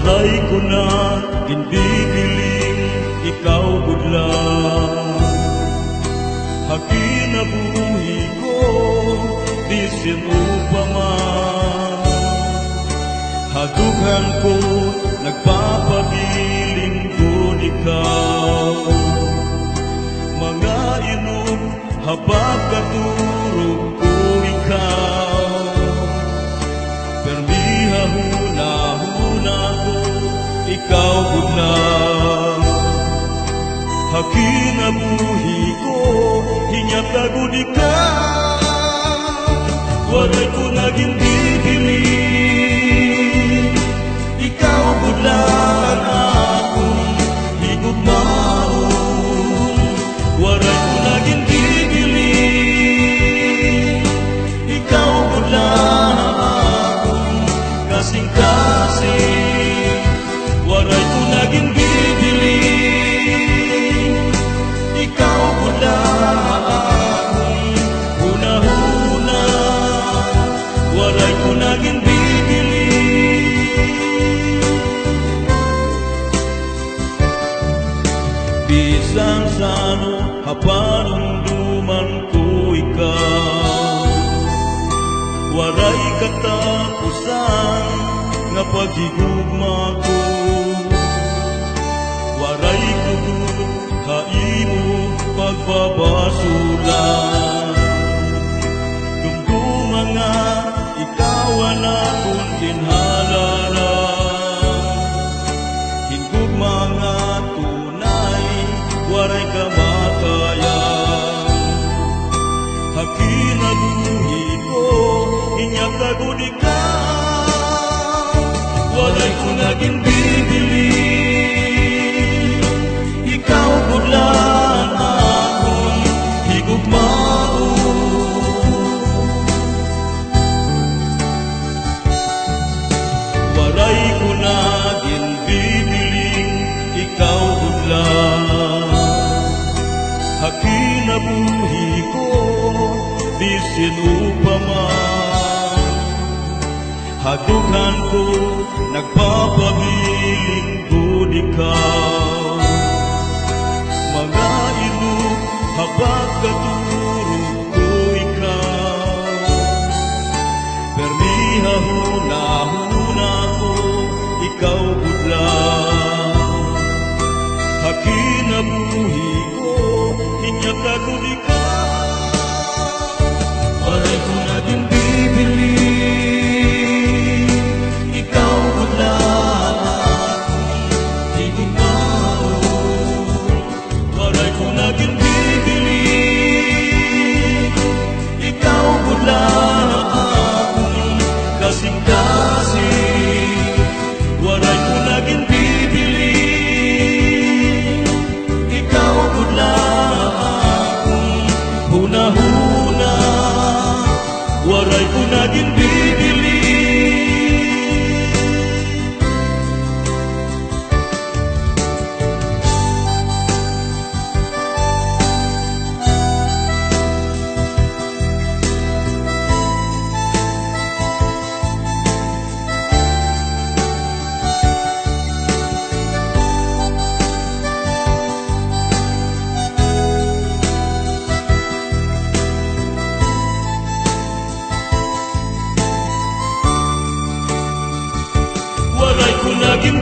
Waray ko na ginbibiling ikaw budlan. Hakinabuhi ko bisin upaman. Hadughan ko nagpapabiling ko ikaw. Mga inom habag katurog ko ikaw. Permiha huna ko ikaw budlan. Hakinabuhi ko hinyatagod ikaw. Waray ko naging bibiling ikaw budlan akong higugmaon. Waray ko naging bibiling ikaw budlan akong kasing-kasing. Waray ko naging bibiling ikaw budlan akong huna-huna. Waray ko naging bisan sano hapanunduman ko ikaw. Waray katapusan nga paghigugma ko. Waray kugut kaimo pagbabasulan. Dumduma nga ikaw ang akong ginhalala. Higugma nga waray kamatayan. Hakinabuhi ko inyatagod ikaw. Waray ko naging bibiling ikaw budlan akong higugmaon. Waray ko naging bibiling ikaw budlan. Hakinabuhi ko bisin upaman. Hadughan ko nagpapabiling ko ikaw. Mga ilog habag katurog ko ikaw. Permiha huna ko ikaw budlan. Hakinabuhi inyatagod ikaw. Waray ko naging bibiling ikaw budlan akong higugmaon. Waray ko naging bibiling ikaw budlan akong kasing-kasing. Waray ko naging bibiling ikaw budlan huna-huna. Waray ko naging bibiling. Waray ko naging